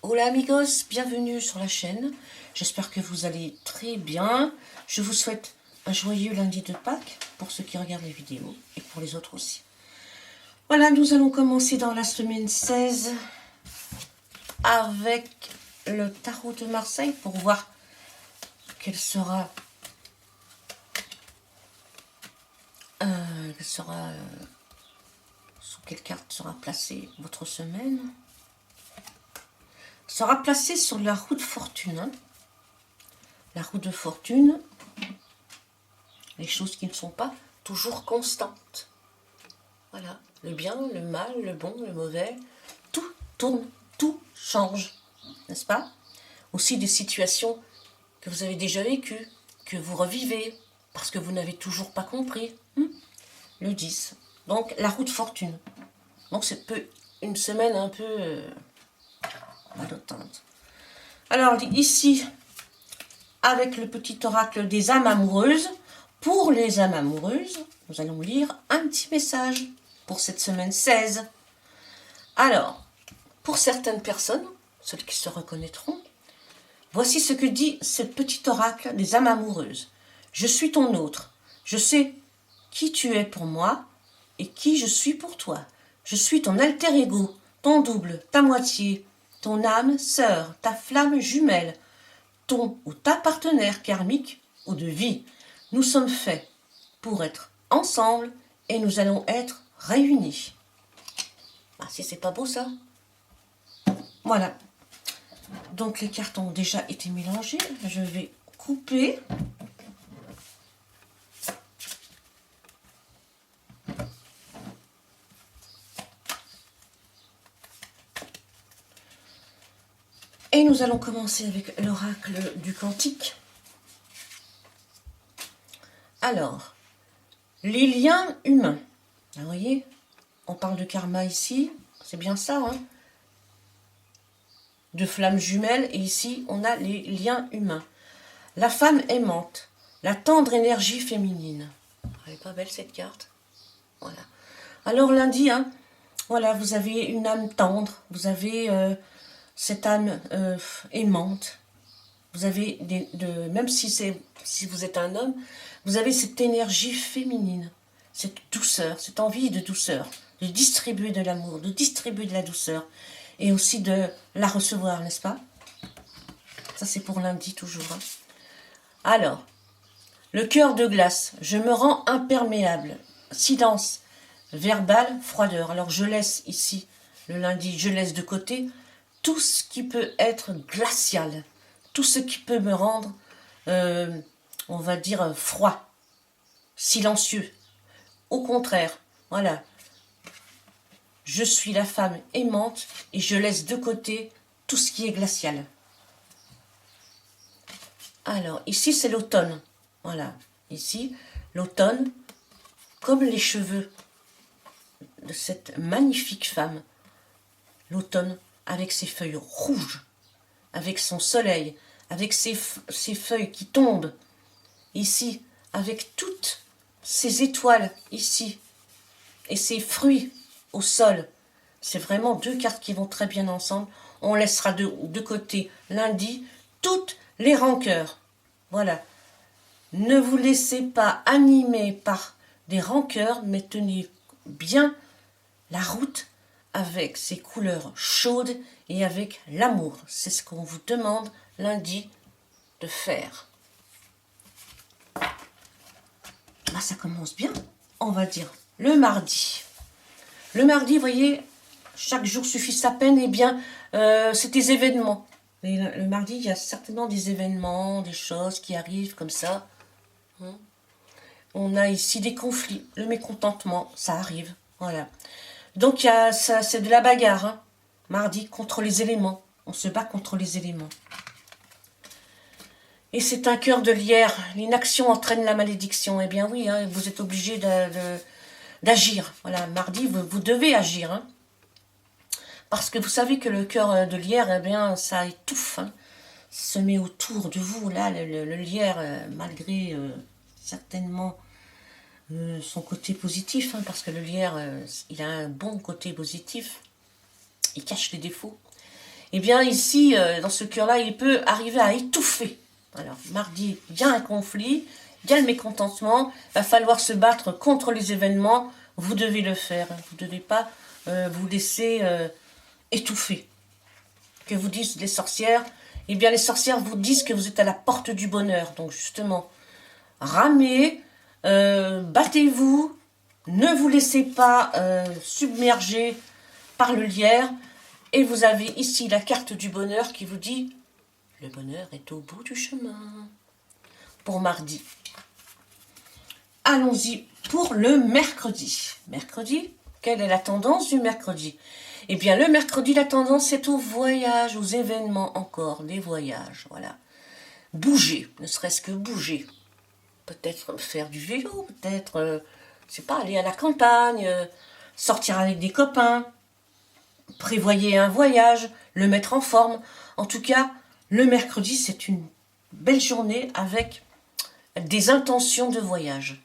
Hola amigos, bienvenue sur la chaîne. J'espère que vous allez très bien. Je vous souhaite un joyeux lundi de Pâques pour ceux qui regardent les vidéos et pour les autres aussi. Voilà, nous allons commencer dans la semaine 16 avec le tarot de Marseille pour voir quelle sera, sous quelle carte sera placée votre semaine. Sera placée sur la roue de fortune. Hein. La roue de fortune, les choses qui ne sont pas toujours constantes. Voilà, le bien, le mal, le bon, le mauvais, tout tourne, tout change, n'est-ce pas? Aussi des situations que vous avez déjà vécues, que vous revivez, parce que vous n'avez toujours pas compris. Le 10. Donc, la roue de fortune. Donc, c'est une semaine un peu malottante. Alors, ici, avec le petit oracle des âmes amoureuses, pour les âmes amoureuses, nous allons lire un petit message pour cette semaine 16. Alors, pour certaines personnes, celles qui se reconnaîtront, voici ce que dit ce petit oracle des âmes amoureuses. Je suis ton autre. Je sais qui tu es pour moi et qui je suis pour toi. Je suis ton alter ego, ton double, ta moitié, ton âme sœur, ta flamme jumelle, ton ou ta partenaire karmique ou de vie. Nous sommes faits pour être ensemble et nous allons être réunis. Ah, si c'est pas beau ça. Voilà. Donc les cartes ont déjà été mélangées. Je vais couper. Et nous allons commencer avec l'oracle du cantique. Alors, les liens humains. Vous voyez, on parle de karma ici, c'est bien ça, hein? De flammes jumelles, et ici, on a les liens humains. La femme aimante, la tendre énergie féminine. Elle n'est pas belle cette carte? Voilà. Alors lundi, hein, voilà, vous avez une âme tendre, vous avez cette âme aimante, vous avez même si vous êtes un homme, vous avez cette énergie féminine, cette douceur, cette envie de douceur, de distribuer de l'amour, de distribuer de la douceur, et aussi de la recevoir, n'est-ce pas? Ça c'est pour lundi toujours. Hein. Alors, le cœur de glace, je me rends imperméable, silence, verbal, froideur. Alors je laisse ici, le lundi, je laisse de côté tout ce qui peut être glacial, tout ce qui peut me rendre, on va dire, froid, silencieux. Au contraire, voilà, je suis la femme aimante et je laisse de côté tout ce qui est glacial. Alors, ici c'est l'automne. Voilà, ici, l'automne, comme les cheveux de cette magnifique femme, l'automne avec ses feuilles rouges, avec son soleil, avec ses feuilles qui tombent, ici, avec toutes ces étoiles ici, et ces fruits au sol. C'est vraiment deux cartes qui vont très bien ensemble. On laissera de côté lundi toutes les rancœurs. Voilà. Ne vous laissez pas animer par des rancœurs, mais tenez bien la route avec ses couleurs chaudes et avec l'amour. C'est ce qu'on vous demande lundi de faire. Là, ça commence bien, on va dire. Le mardi. Le mardi, vous voyez, chaque jour suffit sa peine. Eh bien, c'est des événements. Et le mardi, il y a certainement des événements, des choses qui arrivent comme ça. On a ici des conflits, le mécontentement, ça arrive. Voilà. Donc, c'est de la bagarre. Hein. Mardi, contre les éléments. On se bat contre les éléments. Et c'est un cœur de lierre. L'inaction entraîne la malédiction. Eh bien oui, hein, vous êtes obligé d'agir. Voilà, mardi, vous devez agir. Hein. Parce que vous savez que le cœur de lierre, eh bien, ça étouffe. Hein. Se met autour de vous, là, le lierre, malgré certainement son côté positif, hein, parce que le lierre, il a un bon côté positif. Il cache les défauts. Eh bien ici, dans ce cœur-là, il peut arriver à étouffer. Alors, mardi, il y a un conflit, il y a le mécontentement, il va falloir se battre contre les événements, vous devez le faire. Vous ne devez pas vous laisser étouffer. Que vous disent les sorcières? Eh bien, les sorcières vous disent que vous êtes à la porte du bonheur. Donc, justement, ramez, battez-vous, ne vous laissez pas submerger par le lierre. Et vous avez ici la carte du bonheur qui vous dit « Le bonheur est au bout du chemin » pour mardi. Allons-y pour le mercredi. Mercredi, quelle est la tendance du mercredi? Eh bien, le mercredi, la tendance est au voyage, aux événements encore, des voyages, voilà. Bouger, ne serait-ce que bouger. Peut-être faire du vélo, peut-être, je sais pas, aller à la campagne, sortir avec des copains, prévoyez un voyage, le mettre en forme. En tout cas, le mercredi, c'est une belle journée avec des intentions de voyage.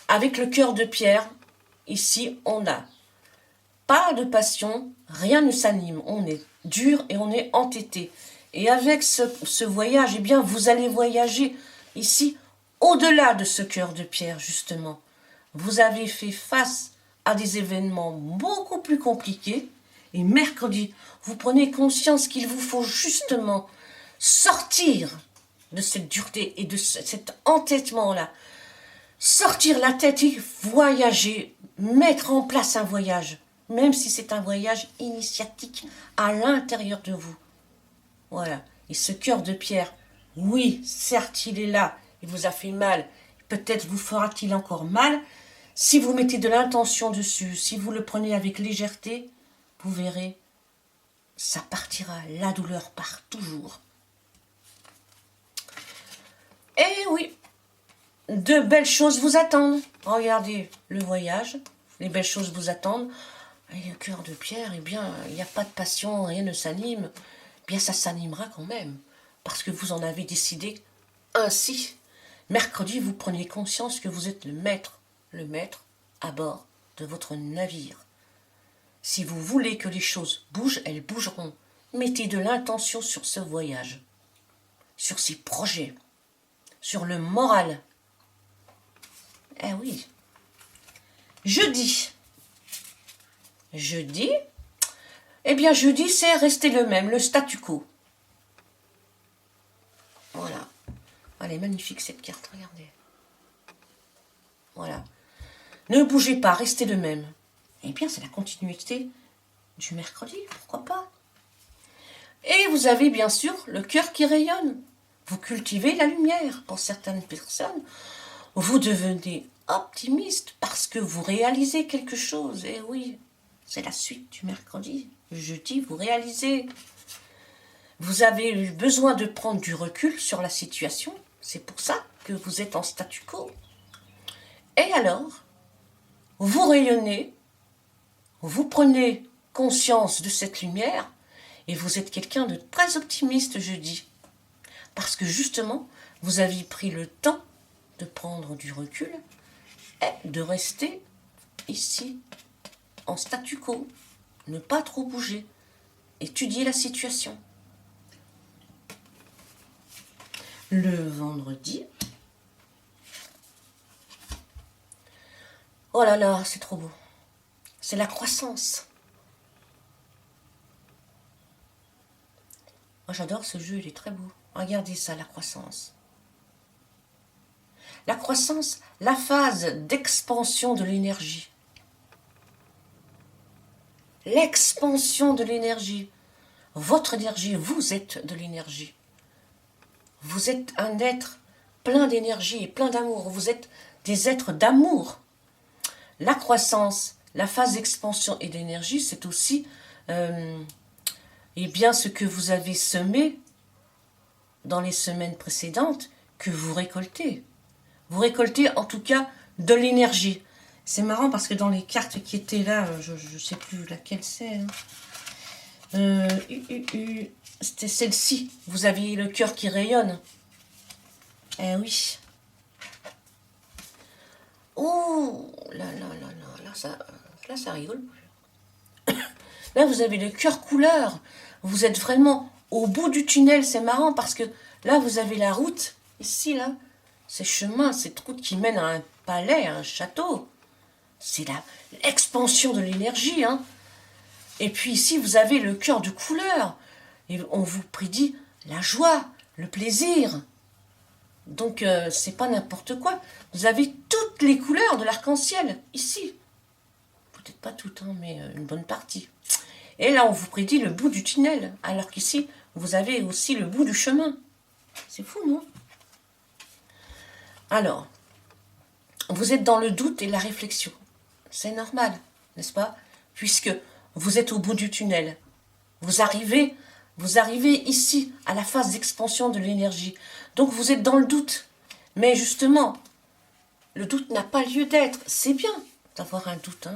Avec le cœur de pierre, ici, on n'a pas de passion, rien ne s'anime. On est dur et on est entêté. Et avec ce voyage, eh bien, vous allez voyager ici, au-delà de ce cœur de pierre, justement. Vous avez fait face à des événements beaucoup plus compliqués. Et mercredi, vous prenez conscience qu'il vous faut justement sortir de cette dureté et de cet entêtement-là. Sortir la tête et voyager, mettre en place un voyage, même si c'est un voyage initiatique à l'intérieur de vous. Voilà. Et ce cœur de pierre, oui, certes, il est là, il vous a fait mal, peut-être vous fera-t-il encore mal. Si vous mettez de l'intention dessus, si vous le prenez avec légèreté, vous verrez, ça partira, la douleur part toujours. Et oui, de belles choses vous attendent. Regardez le voyage, les belles choses vous attendent. Et le cœur de pierre, eh bien, il n'y a pas de passion, rien ne s'anime. Eh bien, ça s'animera quand même, parce que vous en avez décidé ainsi. Mercredi, vous prenez conscience que vous êtes le maître à bord de votre navire. Si vous voulez que les choses bougent, elles bougeront. Mettez de l'intention sur ce voyage, sur ces projets, sur le moral. Eh oui. Jeudi, eh bien jeudi, c'est rester le même, le statu quo. Voilà. Elle est magnifique cette carte, regardez. Voilà. Ne bougez pas, restez le même. Eh bien, c'est la continuité du mercredi, pourquoi pas. Et vous avez bien sûr le cœur qui rayonne. Vous cultivez la lumière. Pour certaines personnes, vous devenez optimiste parce que vous réalisez quelque chose. Et oui, c'est la suite du mercredi. Le jeudi, vous réalisez. Vous avez eu besoin de prendre du recul sur la situation. C'est pour ça que vous êtes en statu quo. Et alors, vous rayonnez, vous prenez conscience de cette lumière et vous êtes quelqu'un de très optimiste jeudi. Parce que justement, vous avez pris le temps de prendre du recul et de rester ici en statu quo, ne pas trop bouger, étudier la situation. Le vendredi, oh là là, c'est trop beau. C'est la croissance. Moi, j'adore ce jeu, il est très beau. Regardez ça, la croissance. La croissance, la phase d'expansion de l'énergie. L'expansion de l'énergie. Votre énergie, vous êtes de l'énergie. Vous êtes un être plein d'énergie et plein d'amour. Vous êtes des êtres d'amour. La croissance, la phase d'expansion et d'énergie, c'est aussi eh bien, ce que vous avez semé dans les semaines précédentes que vous récoltez. Vous récoltez en tout cas de l'énergie. C'est marrant parce que dans les cartes qui étaient là, je ne sais plus laquelle c'est. C'était celle-ci. Vous aviez le cœur qui rayonne. Eh oui. Oh là là là là, là ça rigole plus. Là, vous avez le cœur couleur. Vous êtes vraiment au bout du tunnel. C'est marrant parce que là, vous avez la route. Ici, là, ces chemins, cette route qui mène à un palais, à un château. C'est l'expansion de l'énergie. Hein. Et puis ici, vous avez le cœur de couleur. Et on vous prédit la joie, le plaisir. Donc, c'est pas n'importe quoi. Vous avez toutes les couleurs de l'arc-en-ciel, ici. Peut-être pas toutes, hein, mais une bonne partie. Et là, on vous prédit le bout du tunnel. Alors qu'ici, vous avez aussi le bout du chemin. C'est fou, non? Alors, vous êtes dans le doute et la réflexion. C'est normal, n'est-ce pas? Puisque vous êtes au bout du tunnel. Vous arrivez ici, à la phase d'expansion de l'énergie. Donc vous êtes dans le doute. Mais justement, le doute n'a pas lieu d'être. C'est bien d'avoir un doute.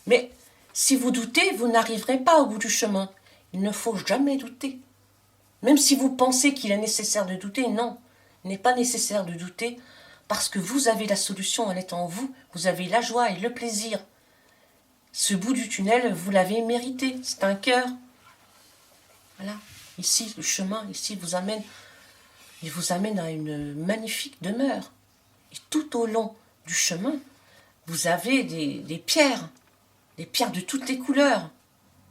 Mais si vous doutez, vous n'arriverez pas au bout du chemin. Il ne faut jamais douter. Même si vous pensez qu'il est nécessaire de douter, non. Il n'est pas nécessaire de douter parce que vous avez la solution, elle est en vous. Vous avez la joie et le plaisir. Ce bout du tunnel, vous l'avez mérité. C'est un cœur. Voilà. Ici, le chemin, ici, il vous amène à une magnifique demeure. Et tout au long du chemin, vous avez des pierres de toutes les couleurs,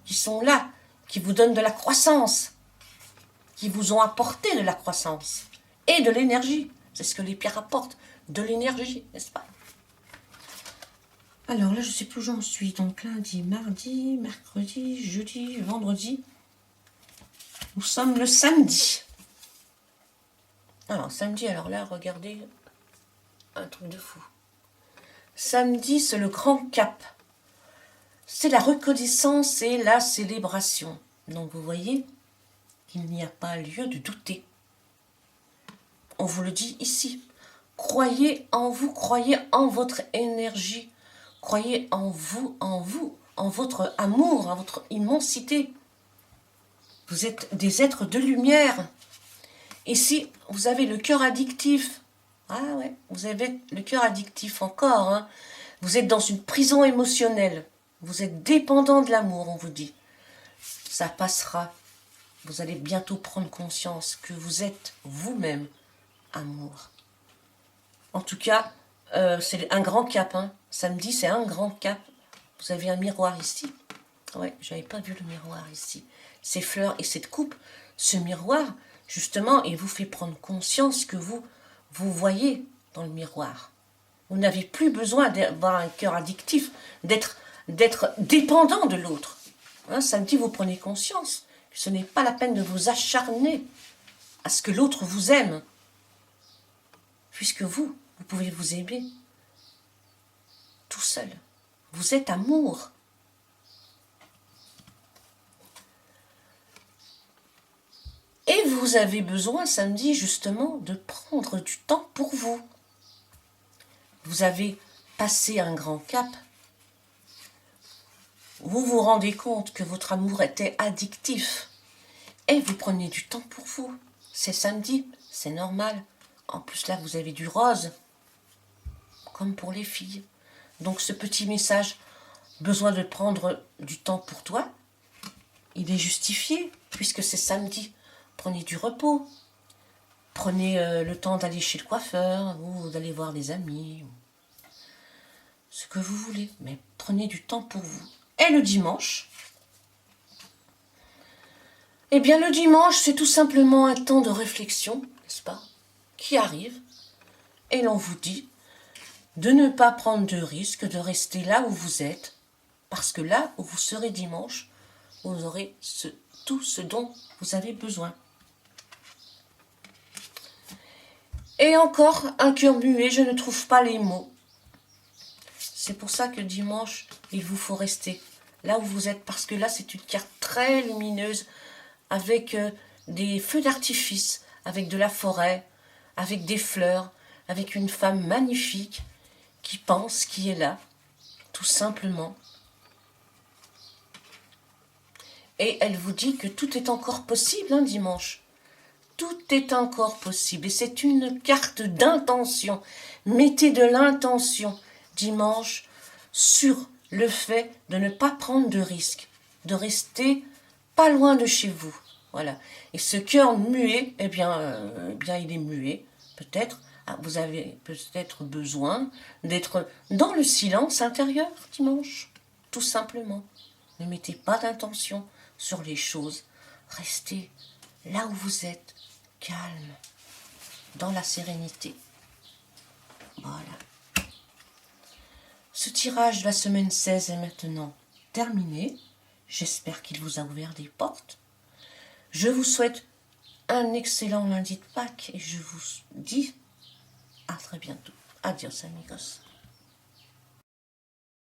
qui sont là, qui vous donnent de la croissance, qui vous ont apporté de la croissance et de l'énergie. C'est ce que les pierres apportent, de l'énergie, n'est-ce pas? Alors là, je ne sais plus où j'en suis. Donc lundi, mardi, mercredi, jeudi, vendredi. Nous sommes le samedi. Alors, samedi, alors là, regardez, un truc de fou. Samedi, c'est le grand cap. C'est la reconnaissance et la célébration. Donc, vous voyez qu'il n'y a pas lieu de douter. On vous le dit ici. Croyez en vous, croyez en votre énergie. Croyez en vous, en votre amour, en votre immensité. Vous êtes des êtres de lumière. Ici, vous avez le cœur addictif. Ah ouais, vous avez le cœur addictif encore. Hein. Vous êtes dans une prison émotionnelle. Vous êtes dépendant de l'amour, on vous dit. Ça passera. Vous allez bientôt prendre conscience que vous êtes vous-même amour. En tout cas, c'est un grand cap. Hein. Samedi, c'est un grand cap. Vous avez un miroir ici. Ouais, j'avais pas vu le miroir ici. Ces fleurs et cette coupe, ce miroir, justement, il vous fait prendre conscience que vous voyez dans le miroir. Vous n'avez plus besoin d'avoir un cœur addictif, d'être dépendant de l'autre. Hein, samedi, vous prenez conscience que ce n'est pas la peine de vous acharner à ce que l'autre vous aime, puisque vous pouvez vous aimer tout seul. Vous êtes amour. Et vous avez besoin, samedi, justement, de prendre du temps pour vous. Vous avez passé un grand cap. Vous vous rendez compte que votre amour était addictif. Et vous prenez du temps pour vous. C'est samedi, c'est normal. En plus, là, vous avez du rose, comme pour les filles. Donc, ce petit message, besoin de prendre du temps pour toi, il est justifié, puisque c'est samedi. Prenez du repos. Prenez le temps d'aller chez le coiffeur ou d'aller voir des amis. Ce que vous voulez. Mais prenez du temps pour vous. Et le dimanche, eh bien le dimanche, c'est tout simplement un temps de réflexion, n'est-ce pas, qui arrive. Et l'on vous dit de ne pas prendre de risque, de rester là où vous êtes. Parce que là où vous serez dimanche, vous aurez tout ce dont vous avez besoin. Et encore, un cœur muet, je ne trouve pas les mots. C'est pour ça que dimanche, il vous faut rester là où vous êtes. Parce que là, c'est une carte très lumineuse avec des feux d'artifice, avec de la forêt, avec des fleurs, avec une femme magnifique qui pense, qui est là, tout simplement. Et elle vous dit que tout est encore possible un dimanche. Tout est encore possible. Et c'est une carte d'intention. Mettez de l'intention dimanche sur le fait de ne pas prendre de risques. de rester pas loin de chez vous. Voilà. Et ce cœur muet, eh bien, il est muet. Peut-être, vous avez peut-être besoin d'être dans le silence intérieur dimanche. Tout simplement. Ne mettez pas d'intention sur les choses. Restez là où vous êtes, calme, dans la sérénité. Voilà. Ce tirage de la semaine 16 est maintenant terminé. J'espère qu'il vous a ouvert des portes. Je vous souhaite un excellent lundi de Pâques et je vous dis à très bientôt. Adios amigos.